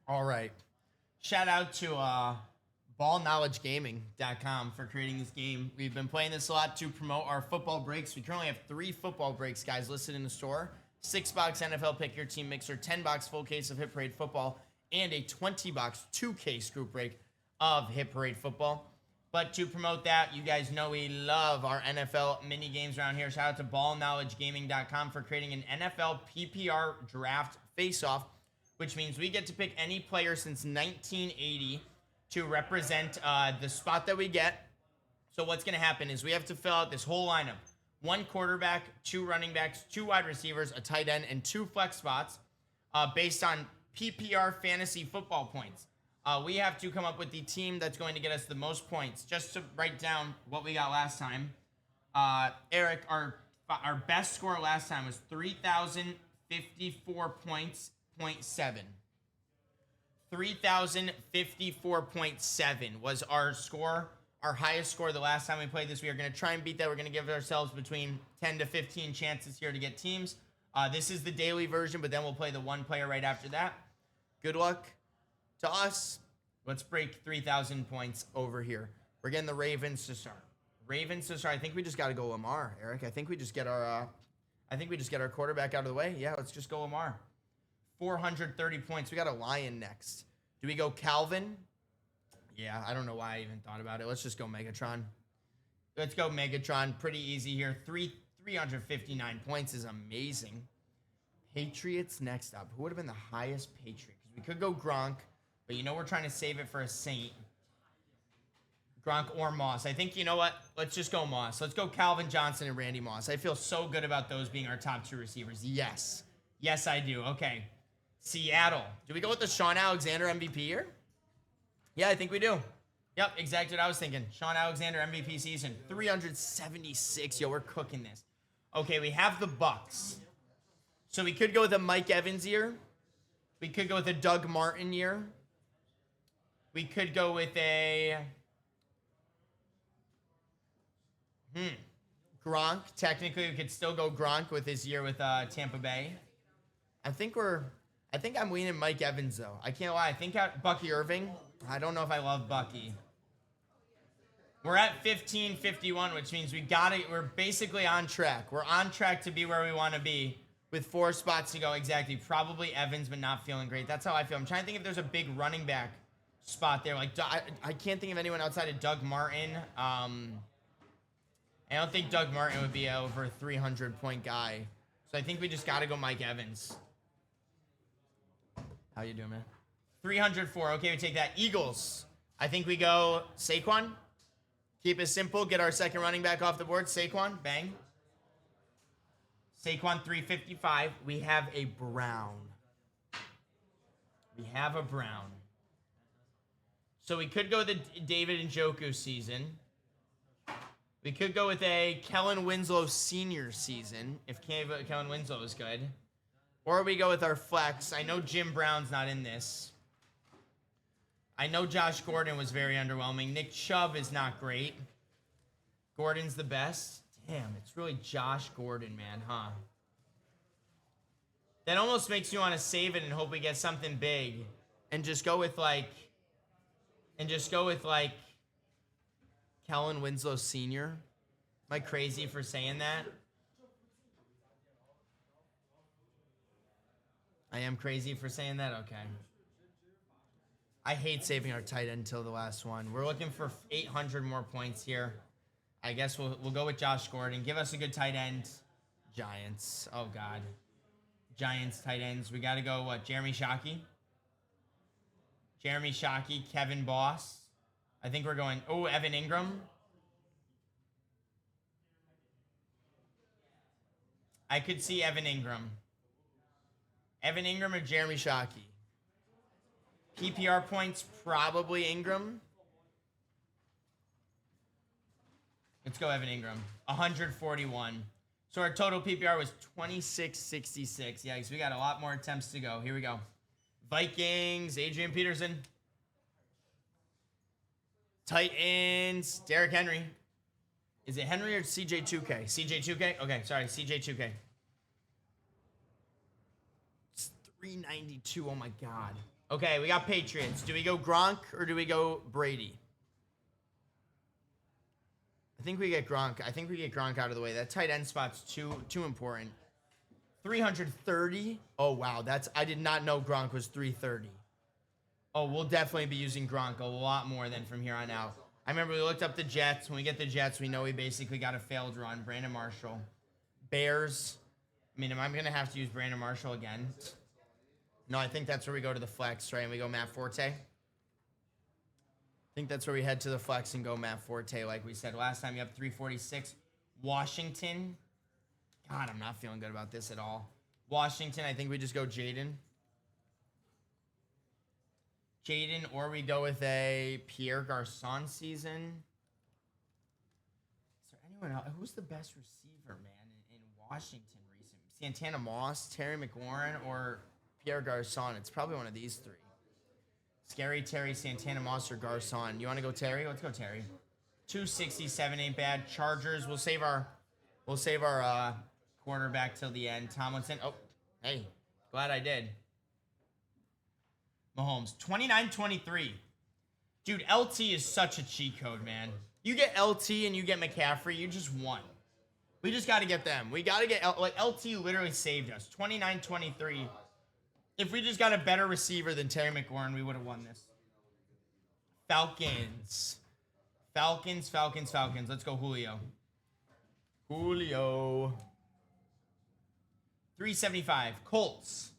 All right. Shout out to ballknowledgegaming.com for creating this game. We've been playing this a lot to promote our football breaks. We currently have 3 football breaks, guys, listed in the store. 6-box NFL Pick Your Team Mixer, 10-box full case of Hit Parade Football, and a 20-box 2-case group break of Hit Parade Football. But to promote that, you guys know we love our NFL mini games around here. Shout out to ballknowledgegaming.com for creating an NFL PPR draft face-off, which means we get to pick any player since 1980 to represent the spot that we get. So what's going to happen is we have to fill out this whole lineup. 1 quarterback, 2 running backs, 2 wide receivers, a tight end, and 2 flex spots based on PPR fantasy football points. We have to come up with the team that's going to get us the most points. Just to write down what we got last time. Eric, our best score last time was 3,054 points, 0.7. 3,054.7 was our score, our highest score the last time we played this. We are going to try and beat that. We're going to give ourselves between 10 to 15 chances here to get teams. This is the daily version, but then we'll play the 1 player right after that. Good luck to us. Let's break 3,000 points over here. We're getting the Ravens to start. Ravens to start. I think we just got to go Lamar, Eric. I think we just get our quarterback out of the way. Yeah, let's just go Lamar. 430 points. We got a Lion next. Do we go Calvin? Yeah, I don't know why I even thought about it. Let's just go Megatron. Let's go Megatron. Pretty easy here. 359 points is amazing. Patriots next up. Who would have been the highest Patriot? Because we could go Gronk, but you know we're trying to save it for a Saint. Gronk or Moss. I think, you know what? Let's just go Moss. Let's go Calvin Johnson and Randy Moss. I feel so good about those being our top 2 receivers. Yes. Yes, I do. Okay. Seattle. Do we go with the Sean Alexander MVP here? Yeah, I think we do. Yep, exactly what I was thinking. Sean Alexander MVP season. 376. Yo, we're cooking this. Okay, we have the Bucks. So we could go with a Mike Evans year. We could go with a Doug Martin year. We could go with a... Gronk. Technically, we could still go Gronk with his year with Tampa Bay. I think I'm leaning Mike Evans, though. I can't lie. I think Bucky Irving. I don't know if I love Bucky. We're at 1551, which means we're basically on track. We're on track to be where we want to be with 4 spots to go. Exactly. Probably Evans, but not feeling great. That's how I feel. I'm trying to think if there's a big running back spot there. Like, I can't think of anyone outside of Doug Martin. I don't think Doug Martin would be over a 300-point guy. So I think we just got to go Mike Evans. How you doing, man? 304. Okay, we take that. Eagles. I think we go Saquon. Keep it simple. Get our second running back off the board. Saquon. Bang. Saquon, 355. We have a Brown. We have a Brown. So we could go the David Njoku season. We could go with a Kellen Winslow senior season, if Kellen Winslow is good. Or we go with our flex. I know Jim Brown's not in this. I know Josh Gordon was very underwhelming. Nick Chubb is not great. Gordon's the best. Damn, it's really Josh Gordon, man, huh? That almost makes you want to save it and hope we get something big. And just go with like Kellen Winslow Sr. Am I crazy for saying that? I am crazy for saying that? Okay. I hate saving our tight end until the last one. We're looking for 800 more points here. I guess we'll go with Josh Gordon. Give us a good tight end. Giants. Oh, God. Giants tight ends. We got to go, what, Jeremy Shockey? Jeremy Shockey, Kevin Boss. I think we're going, Evan Ingram. I could see Evan Ingram. Evan Ingram or Jeremy Shockey? PPR points, probably Ingram. Let's go Evan Ingram. 141. So our total PPR was 2666. Yeah, so we got a lot more attempts to go. Here we go. Vikings, Adrian Peterson. Titans, Derrick Henry. Is it Henry or CJ2K? CJ2K? Okay, sorry, CJ2K. 392. Oh my God. Okay, we got Patriots. Do we go Gronk or do we go Brady? I think we get Gronk. I think we get Gronk out of the way. That tight end spot's too important. 330. Oh wow, I did not know Gronk was 330. Oh, we'll definitely be using Gronk a lot more than from here on out. I remember we looked up the Jets. When we get the Jets, we know we basically got a failed run. Brandon Marshall. Bears. I mean, am I going to have to use Brandon Marshall again? No, I think that's where we go to the flex, right? And we go Matt Forte. I think that's where we head to the flex and go Matt Forte, like we said last time. You have 346. Washington. God, I'm not feeling good about this at all. Washington, I think we just go Jaden. Jaden, or we go with a Pierre Garçon season. Is there anyone else? Who's the best receiver, man, in Washington recently? Santana Moss, Terry McLaurin, or Pierre Garçon? It's probably one of these three. Scary Terry, Santana Moss, or Garçon. You want to go Terry? Let's go Terry. 267 ain't bad. Chargers. We'll save our quarterback till the end. Tomlinson. Oh, hey, glad I did. Mahomes, 29-23. Dude, LT is such a cheat code, man. You get LT and you get McCaffrey, you just won. We just got to get them. We got to get, LT literally saved us. 29-23. If we just got a better receiver than Terry McLaurin, we would have won this. Falcons. Let's go Julio. 375. Colts.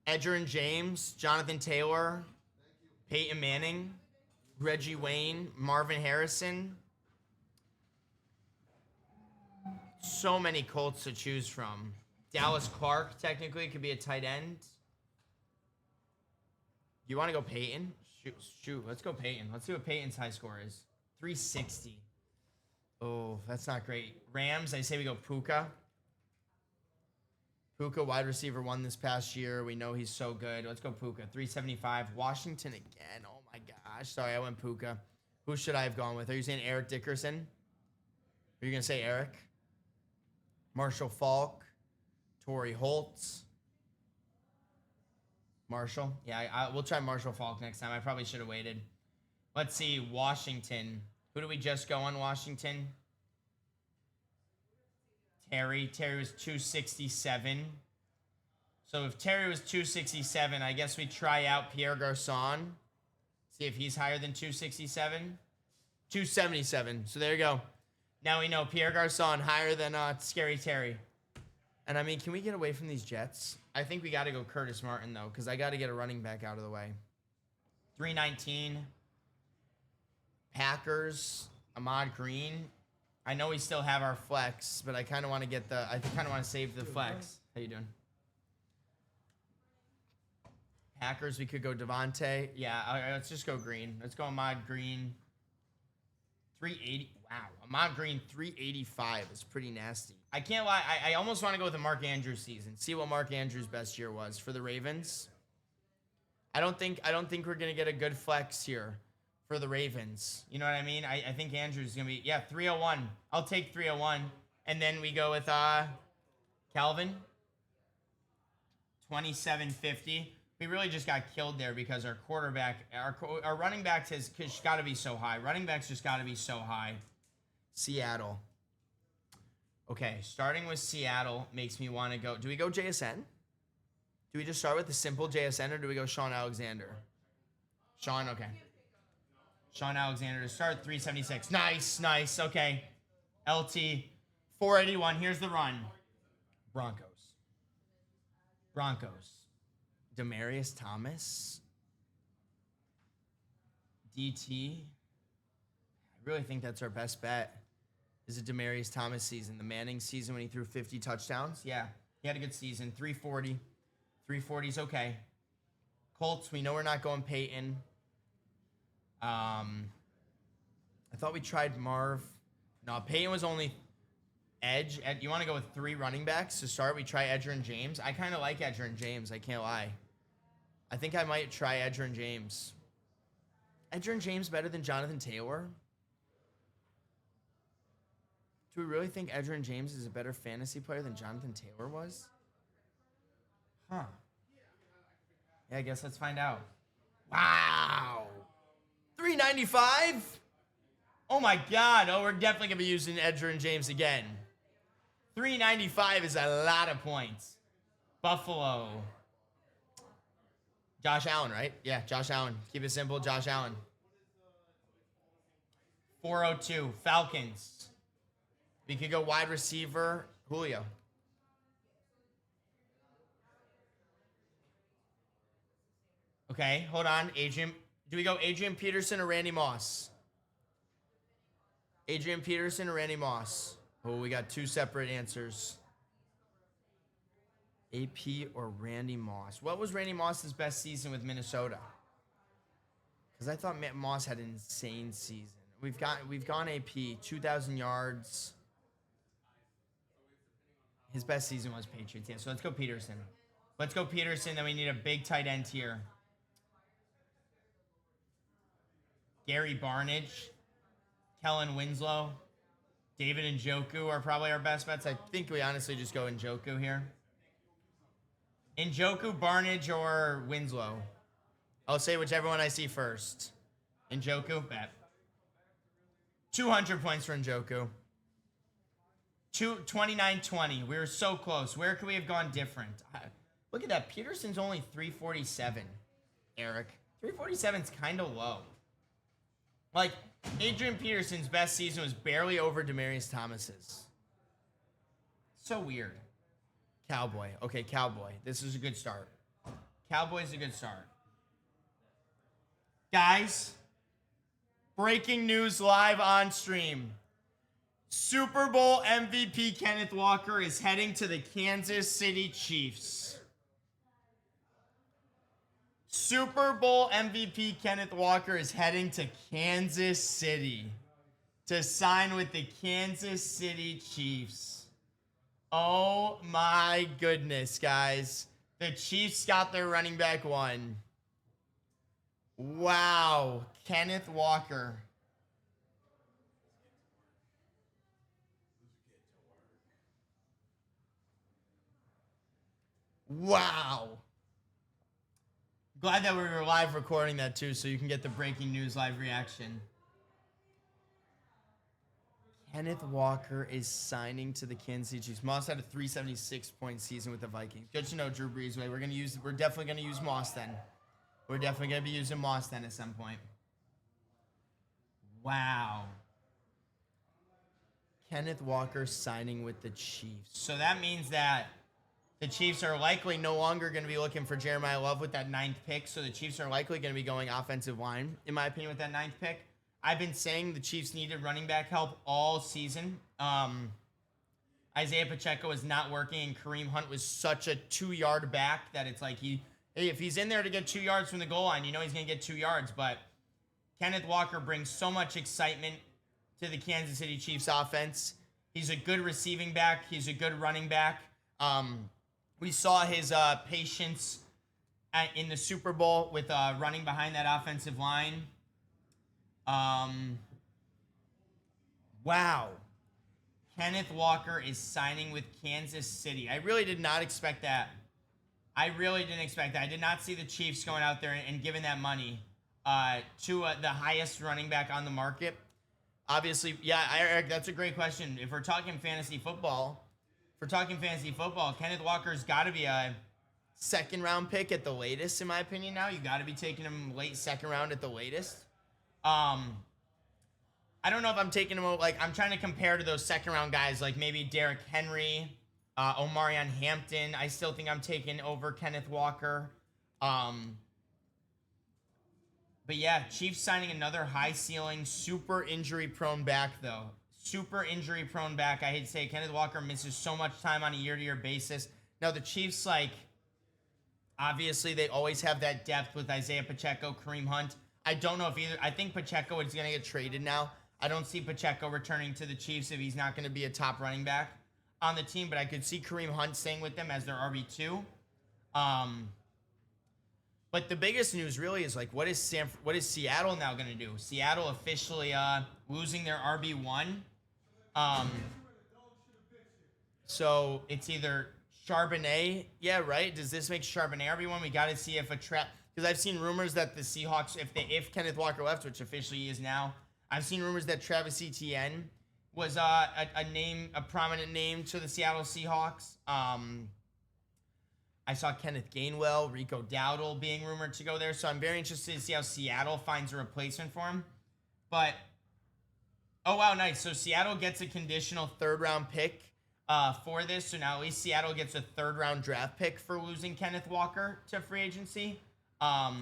Edgerrin James, Jonathan Taylor, Peyton Manning, Reggie Wayne, Marvin Harrison. So many Colts to choose from. Dallas Clark, technically, could be a tight end. You want to go Peyton? Shoot, let's go Peyton. Let's see what Peyton's high score is. 360. Oh, that's not great. Rams, I say we go Puka. Puka, wide receiver, won this past year. We know he's so good. Let's go Puka. 375. Washington again. Oh, my gosh. Sorry, I went Puka. Who should I have gone with? Are you saying Eric Dickerson? Are you going to say Eric? Marshall Faulk. Torrey Holtz. Marshall? Yeah, we'll try Marshall Faulk next time. I probably should have waited. Let's see. Washington. Who do we just go on Washington? Terry was 267. So if Terry was 267, I guess we try out Pierre Garçon. See if he's higher than 267. 277. So there you go. Now we know Pierre Garçon higher than Scary Terry. And I mean, can we get away from these Jets? I think we got to go Curtis Martin, though, because I got to get a running back out of the way. 319. Packers. Ahmad Green. I know we still have our flex, but I kind of want to get I kind of want to save the flex. How you doing? Packers, we could go Devontae. Yeah, let's just go Green. Let's go Ahmad Green. 380. Wow, Ahmad Green 385 is pretty nasty. I can't lie. I almost want to go with the Mark Andrews season. See what Mark Andrews' best year was for the Ravens. I don't think we're gonna get a good flex here for the Ravens. You know what I mean? I think Andrews is going to be, 301. I'll take 301. And then we go with Calvin. 2750. We really just got killed there because our quarterback, our running back has got to be so high. Running backs just got to be so high. Seattle. Okay, starting with Seattle makes me want to go. Do we go JSN? Do we just start with the simple JSN or do we go Sean Alexander? Sean, okay. Sean Alexander to start, 376. Nice. Okay. LT, 481. Here's the run. Broncos. Demaryius Thomas. DT. I really think that's our best bet. Is a Demaryius Thomas season. The Manning season when he threw 50 touchdowns. Yeah, he had a good season. 340. 340 is okay. Colts, we know we're not going Peyton. I thought we tried Marv. No, Peyton was only edge. You want to go with 3 running backs to start? We try Edgerrin James. I kind of like Edgerrin James. I can't lie. I think I might try Edgerrin James. Edgerrin James better than Jonathan Taylor? Do we really think Edgerrin James is a better fantasy player than Jonathan Taylor was? Huh. Yeah, I guess let's find out. Wow. 395? Oh my God. Oh, we're definitely going to be using Edgerrin James again. 395 is a lot of points. Buffalo. Josh Allen, right? Yeah, Josh Allen. Keep it simple, Josh Allen. 402. Falcons. We could go wide receiver, Julio. Okay, hold on. Adrian. Do we go Adrian Peterson or Randy Moss? Adrian Peterson or Randy Moss? Oh, we got two separate answers. AP or Randy Moss? What was Randy Moss's best season with Minnesota? Because I thought Moss had an insane season. We've gone AP, 2,000 yards. His best season was Patriots. Yeah, so let's go Peterson. Let's go Peterson. Then we need a big tight end here. Gary Barnidge, Kellen Winslow, David Njoku are probably our best bets. I think we honestly just go Njoku here. Njoku, Barnidge, or Winslow? I'll say whichever one I see first. Njoku, bet. 200 points for Njoku. 29-20. We were so close. Where could we have gone different? Look at that. Peterson's only 347, Eric. 347 is kind of low. Like, Adrian Peterson's best season was barely over Demaryius Thomas's. So weird. Cowboy. Okay, Cowboy. This is a good start. Cowboy's a good start. Guys, breaking news live on stream. Super Bowl MVP Kenneth Walker is heading to the Kansas City Chiefs. Super Bowl MVP Kenneth Walker is heading to Kansas City to sign with the Kansas City Chiefs. Oh my goodness, guys. The Chiefs got their running back one. Wow. Kenneth Walker. Wow. Glad that we were live recording that too, so you can get the breaking news live reaction. Kenneth Walker is signing to the Kansas City Chiefs. Moss had a 376-point season with the Vikings. Good to know, Drew Breesway. We're definitely gonna use Moss then. We're definitely gonna be using Moss then at some point. Wow. Kenneth Walker signing with the Chiefs. So that means that the Chiefs are likely no longer going to be looking for Jeremiah Love with that 9th pick. So the Chiefs are likely going to be going offensive line, in my opinion, with that 9th pick. I've been saying the Chiefs needed running back help all season. Isaiah Pacheco is not working, and Kareem Hunt was such a 2-yard back that it's like if he's in there to get 2 yards from the goal line, you know he's going to get 2 yards. But Kenneth Walker brings so much excitement to the Kansas City Chiefs offense. He's a good receiving back. He's a good running back. We saw his patience in the Super Bowl with running behind that offensive line. Wow. Kenneth Walker is signing with Kansas City. I really did not expect that. I really didn't expect that. I did not see the Chiefs going out there and giving that money to the highest running back on the market. Obviously, yeah, Eric, that's a great question. If we're talking fantasy football, Kenneth Walker's got to be a 2nd-round pick at the latest, in my opinion now. You got to be taking him late 2nd round at the latest. I don't know if I'm taking him, like, I'm trying to compare to those 2nd-round guys, like maybe Derrick Henry, Omarion Hampton. I still think I'm taking over Kenneth Walker. But yeah, Chiefs signing another high-ceiling, super injury-prone back, though. Super injury-prone back. I hate to say it, Kenneth Walker misses so much time on a year-to-year basis. Now, the Chiefs, like, obviously, they always have that depth with Isaiah Pacheco, Kareem Hunt. I don't know if either. I think Pacheco is going to get traded now. I don't see Pacheco returning to the Chiefs if he's not going to be a top running back on the team, but I could see Kareem Hunt staying with them as their RB2. But the biggest news really is, like, what is Seattle now going to do? Seattle officially losing their RB1. So it's either Charbonnet, yeah, right. Does this make Charbonnet RB1? We got to see if a trap, because I've seen rumors that the Seahawks, if Kenneth Walker left, which officially he is now, I've seen rumors that Travis Etienne was a prominent name to the Seattle Seahawks. I saw Kenneth Gainwell, Rico Dowdle being rumored to go there, so I'm very interested to see how Seattle finds a replacement for him. But oh wow, nice. So Seattle gets a conditional 3rd round pick for this. So now at least Seattle gets a 3rd round draft pick for losing Kenneth Walker to free agency. I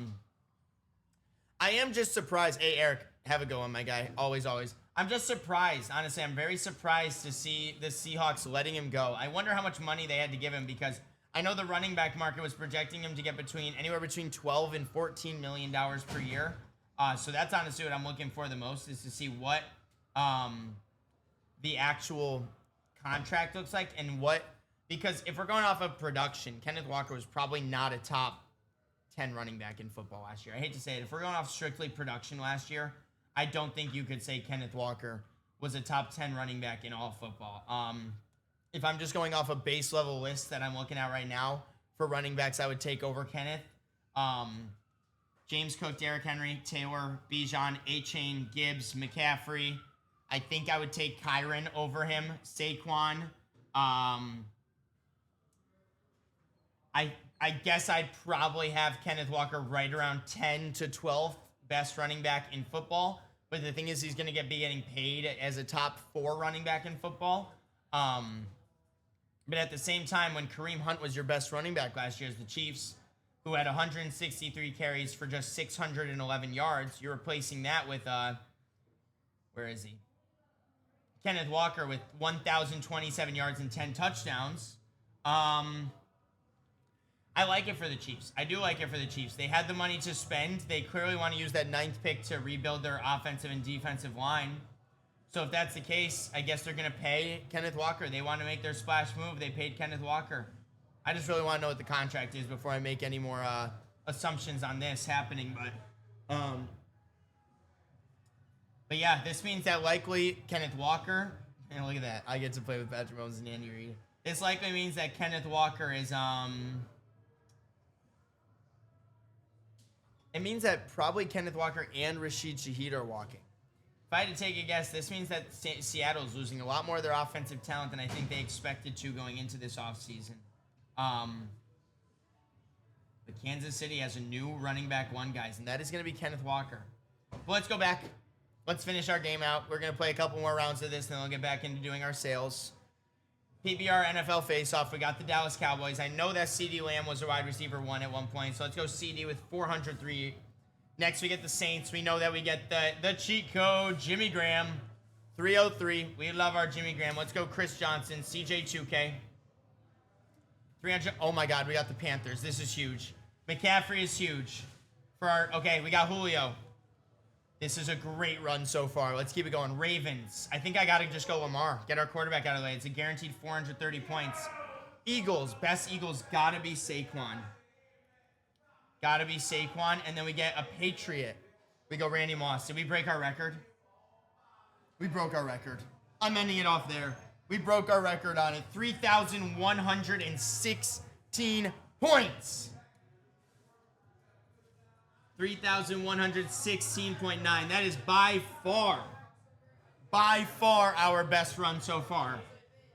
am just surprised. Hey Eric, have a go on, my guy. Always. I'm just surprised. Honestly, I'm very surprised to see the Seahawks letting him go. I wonder how much money they had to give him, because I know the running back market was projecting him to get anywhere between $12 and $14 million per year. So that's honestly what I'm looking for the most, is to see what the actual contract looks like, and because if we're going off of production, Kenneth Walker was probably not a top 10 running back in football last year. I hate to say it. If we're going off strictly production last year, I don't think you could say Kenneth Walker was a top 10 running back in all football. If I'm just going off a base level list that I'm looking at right now for running backs, I would take over Kenneth. James Cook, Derrick Henry, Taylor, Bijan, A-Chain, Gibbs, McCaffrey. I think I would take Kyron over him. Saquon. I guess I'd probably have Kenneth Walker right around 10 to 12th best running back in football. But the thing is, he's going to be getting paid as a top 4 running back in football. But at the same time, when Kareem Hunt was your best running back last year as the Chiefs, who had 163 carries for just 611 yards, you're replacing that with, where is he? Kenneth Walker with 1,027 yards and 10 touchdowns. I like it for the Chiefs. I do like it for the Chiefs. They had the money to spend. They clearly want to use that 9th pick to rebuild their offensive and defensive line. So if that's the case, I guess they're going to pay Kenneth Walker. They want to make their splash move. They paid Kenneth Walker. I just really want to know what the contract is before I make any more assumptions on this happening. But yeah, this means that likely Kenneth Walker, and look at that, I get to play with Patrick Mahomes and Andy Reid. This likely means that Kenneth Walker is it means that probably Kenneth Walker and Rashid Shaheed are walking. If I had to take a guess, this means that Seattle's losing a lot more of their offensive talent than I think they expected to going into this offseason. But Kansas City has a new running back 1, guys, and that is going to be Kenneth Walker. But let's go back. Let's finish our game out. We're going to play a couple more rounds of this, and then we'll get back into doing our sales. PPR NFL face-off. We got the Dallas Cowboys. I know that CeeDee Lamb was a wide receiver 1 at one point, so let's go CeeDee with 403. Next, we get the Saints. We know that we get the cheat code, Jimmy Graham, 303. We love our Jimmy Graham. Let's go Chris Johnson, CJ2K. 300. Oh, my God. We got the Panthers. This is huge. McCaffrey is huge. Okay, we got Julio. This is a great run so far. Let's keep it going. Ravens. I think I got to just go Lamar. Get our quarterback out of the way. It's a guaranteed 430 points. Eagles. Best Eagles got to be Saquon. Got to be Saquon. And then we get a Patriot. We go Randy Moss. Did we break our record? We broke our record. I'm ending it off there. We broke our record on it. 3,116 points. 3,116.9. That is by far our best run so far.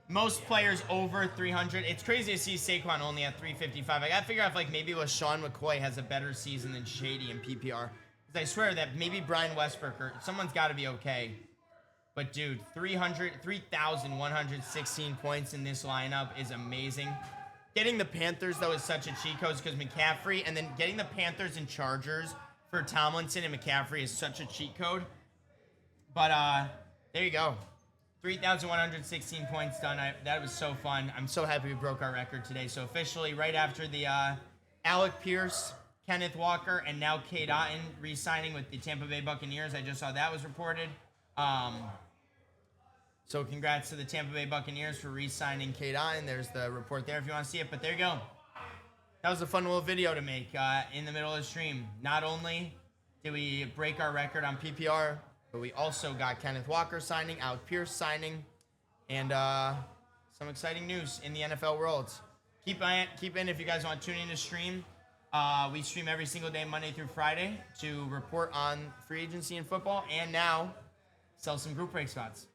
Most players over 300. It's crazy to see Saquon only at 355. I got to figure out if maybe LaShawn McCoy has a better season than Shady in PPR. Because I swear that maybe Brian Westbrook or someone's got to be okay. But dude, 3,116 points in this lineup is amazing. Getting the Panthers, though, is such a cheat code because McCaffrey, and then getting the Panthers and Chargers for Tomlinson and McCaffrey is such a cheat code. But there you go. 3,116 points done. That was so fun. I'm so happy we broke our record today. So officially, right after the Alec Pierce, Kenneth Walker, and now Cade Otton re-signing with the Tampa Bay Buccaneers. I just saw that was reported. So congrats to the Tampa Bay Buccaneers for re-signing Cade Otton. There's the report there if you want to see it. But there you go. That was a fun little video to make in the middle of the stream. Not only did we break our record on PPR, but we also got Kenneth Walker signing, Alec Pierce signing, and some exciting news in the NFL world. keep in if you guys want to tune in to stream. We stream every single day, Monday through Friday, to report on free agency and football, and now sell some group break spots.